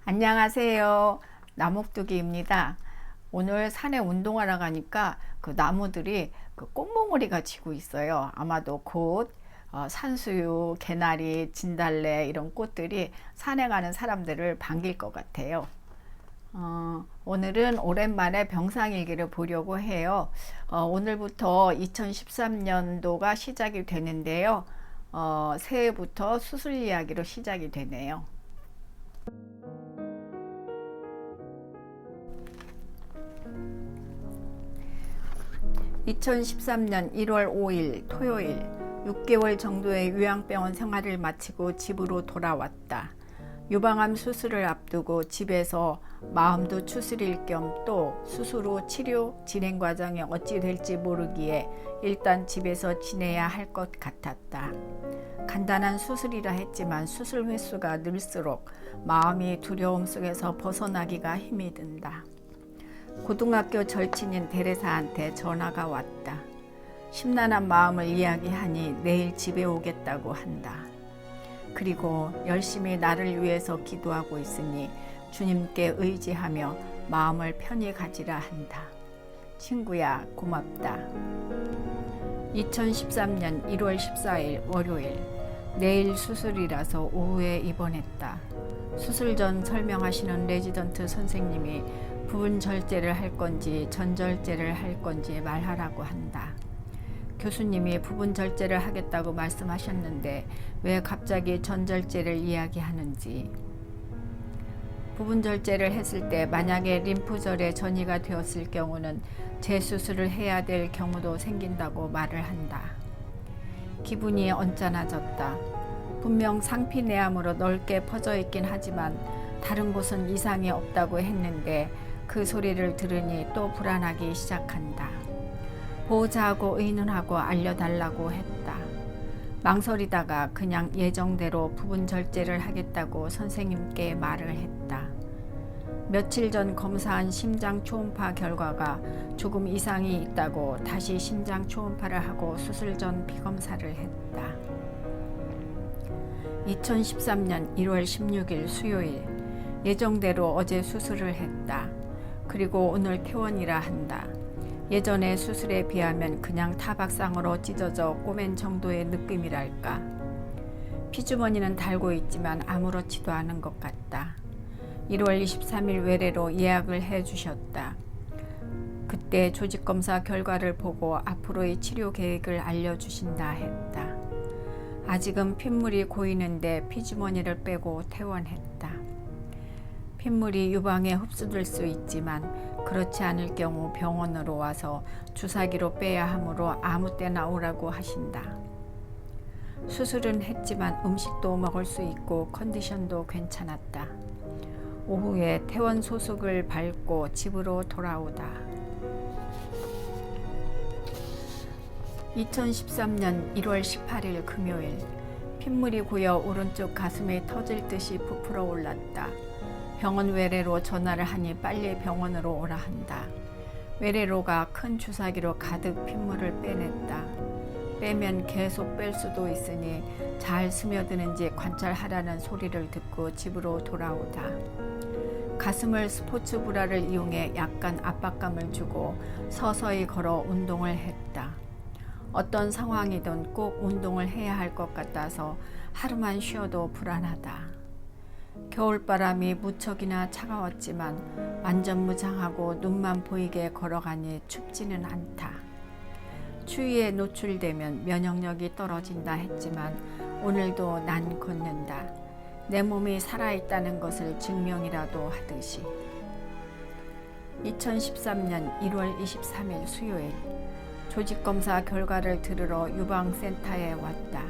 안녕하세요. 나목두기입니다. 오늘 산에 운동하러 가니까 그 나무들이 그 꽃몽우리가 지고 있어요. 아마도 곧 산수유, 개나리, 진달래 이런 꽃들이 산에 가는 사람들을 반길 것 같아요. 오늘은 오랜만에 병상일기를 보려고 해요. 오늘부터 2013년도가 시작이 되는데요. 새해부터 수술 이야기로 시작이 되네요. 2013년 1월 5일 토요일 6개월 정도의 요양병원 생활을 마치고 집으로 돌아왔다. 유방암 수술을 앞두고 집에서 마음도 추스릴 겸 또 수술 후 치료 진행 과정이 어찌 될지 모르기에 일단 집에서 지내야 할 것 같았다. 간단한 수술이라 했지만 수술 횟수가 늘수록 마음이 두려움 속에서 벗어나기가 힘이 든다. 고등학교 절친인 테레사한테 전화가 왔다. 심란한 마음을 이야기하니 내일 집에 오겠다고 한다. 그리고 열심히 나를 위해서 기도하고 있으니 주님께 의지하며 마음을 편히 가지라 한다. 친구야, 고맙다. 2013년 1월 14일 월요일, 내일 수술이라서 오후에 입원했다. 수술 전 설명하시는 레지던트 선생님이 부분 절제를 할 건지 전절제를 할 건지 말하라고 한다. 교수님이 부분 절제를 하겠다고 말씀하셨는데 왜 갑자기 전절제를 이야기하는지. 부분 절제를 했을 때 만약에 림프절에 전이가 되었을 경우는 재수술을 해야 될 경우도 생긴다고 말을 한다. 기분이 언짢아졌다. 분명 상피내암으로 넓게 퍼져 있긴 하지만 다른 곳은 이상이 없다고 했는데 그 소리를 들으니 또 불안하기 시작한다. 보호자하고 의논하고 알려달라고 했다. 망설이다가 그냥 예정대로 부분 절제를 하겠다고 선생님께 말을 했다. 며칠 전 검사한 심장 초음파 결과가 조금 이상이 있다고 다시 심장 초음파를 하고 수술 전 피검사를 했다. 2013년 1월 16일 수요일, 예정대로 어제 수술을 했다. 그리고 오늘 퇴원이라 한다. 예전의 수술에 비하면 그냥 타박상으로 찢어져 꼬맨 정도의 느낌이랄까. 피주머니는 달고 있지만 아무렇지도 않은 것 같다. 1월 23일 외래로 예약을 해주셨다. 그때 조직검사 결과를 보고 앞으로의 치료 계획을 알려주신다 했다. 아직은 핏물이 고이는데 피주머니를 빼고 퇴원했다. 핏물이 유방에 흡수될 수 있지만 그렇지 않을 경우 병원으로 와서 주사기로 빼야 하므로 아무 때나 오라고 하신다. 수술은 했지만 음식도 먹을 수 있고 컨디션도 괜찮았다. 오후에 퇴원 소속을 밟고 집으로 돌아오다. 2013년 1월 18일 금요일, 핏물이 고여 오른쪽 가슴에 터질 듯이 부풀어 올랐다. 병원 외래로 전화를 하니 빨리 병원으로 오라 한다. 외래로가 큰 주사기로 가득 핏물을 빼냈다. 빼면 계속 뺄 수도 있으니 잘 스며드는지 관찰하라는 소리를 듣고 집으로 돌아오다. 가슴을 스포츠 브라를 이용해 약간 압박감을 주고 서서히 걸어 운동을 했다. 어떤 상황이든 꼭 운동을 해야 할 것 같아서 하루만 쉬어도 불안하다. 겨울바람이 무척이나 차가웠지만 만전무장하고 눈만 보이게 걸어가니 춥지는 않다. 추위에 노출되면 면역력이 떨어진다 했지만 오늘도 난 걷는다. 내 몸이 살아있다는 것을 증명이라도 하듯이. 2013년 1월 23일 수요일, 조직검사 결과를 들으러 유방센터에 왔다.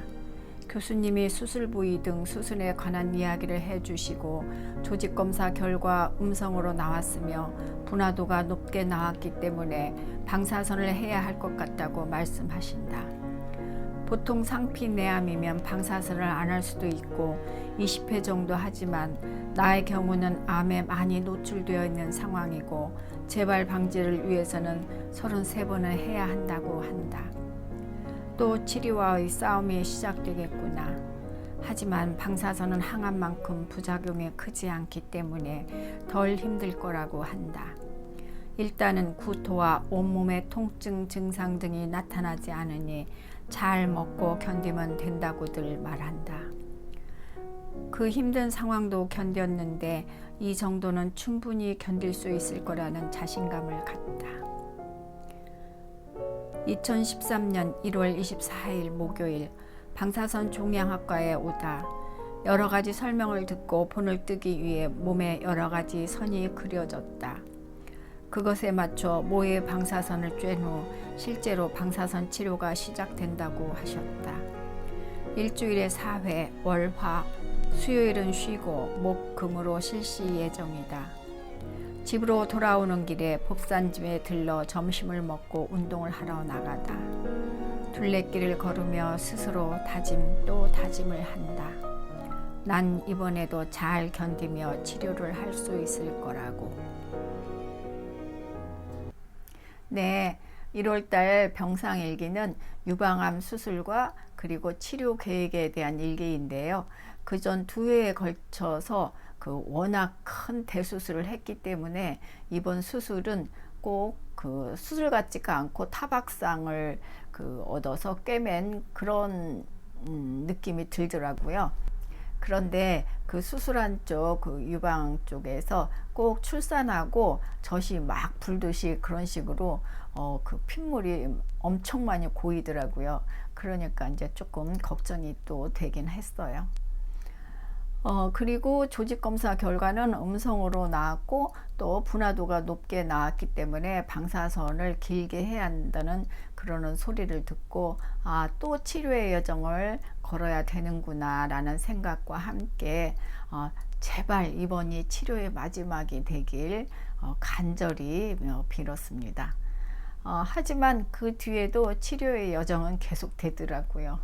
교수님이 수술 부위 등 수술에 관한 이야기를 해주시고 조직검사 결과 음성으로 나왔으며 분화도가 높게 나왔기 때문에 방사선을 해야 할 것 같다고 말씀하신다. 보통 상피내암이면 방사선을 안 할 수도 있고 20회 정도 하지만 나의 경우는 암에 많이 노출되어 있는 상황이고 재발 방지를 위해서는 33번을 해야 한다고 한다. 또 치료와의 싸움이 시작되겠구나. 하지만 방사선은 항암 만큼 부작용이 크지 않기 때문에 덜 힘들 거라고 한다. 일단은 구토와 온몸의 통증 증상 등이 나타나지 않으니 잘 먹고 견디면 된다고들 말한다. 그 힘든 상황도 견뎠는데 이 정도는 충분히 견딜 수 있을 거라는 자신감을 갖다. 2013년 1월 24일 목요일 방사선 종양학과에 오다 여러 가지 설명을 듣고 본을 뜨기 위해 몸에 여러 가지 선이 그려졌다. 그것에 맞춰 모의 방사선을 쬐는 후 실제로 방사선 치료가 시작된다고 하셨다. 일주일에 4회, 월, 화, 수요일은 쉬고 목, 금으로 실시 예정이다. 집으로 돌아오는 길에 복산짐에 들러 점심을 먹고 운동을 하러 나가다. 둘레길을 걸으며 스스로 다짐 또 다짐을 한다. 난 이번에도 잘 견디며 치료를 할 수 있을 거라고. 네, 1월달 병상일기는 유방암 수술과 그리고 치료 계획에 대한 일기인데요. 그전 2회에 걸쳐서 워낙 큰 대수술을 했기 때문에 이번 수술은 꼭 수술 같지가 않고 타박상을 얻어서 꿰맨 그런 느낌이 들더라고요. 그런데 그 수술한 쪽, 유방 쪽에서 꼭 출산하고 젖이 막 불듯이 그런 식으로 핏물이 엄청 많이 고이더라고요. 그러니까 이제 조금 걱정이 또 되긴 했어요. 그리고 조직검사 결과는 음성으로 나왔고 또 분화도가 높게 나왔기 때문에 방사선을 길게 해야 한다는 그러는 소리를 듣고 또 치료의 여정을 걸어야 되는구나 라는 생각과 함께 제발 이번이 치료의 마지막이 되길 간절히 빌었습니다. 하지만 그 뒤에도 치료의 여정은 계속 되더라고요.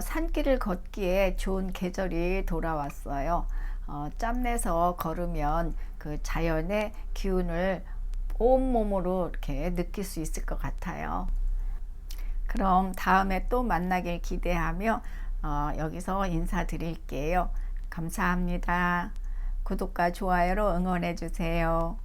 산길을 걷기에 좋은 계절이 돌아왔어요. 짬내서 걸으면 그 자연의 기운을 온몸으로 이렇게 느낄 수 있을 것 같아요. 그럼 다음에 또 만나길 기대하며 여기서 인사드릴게요. 감사합니다. 구독과 좋아요로 응원해 주세요.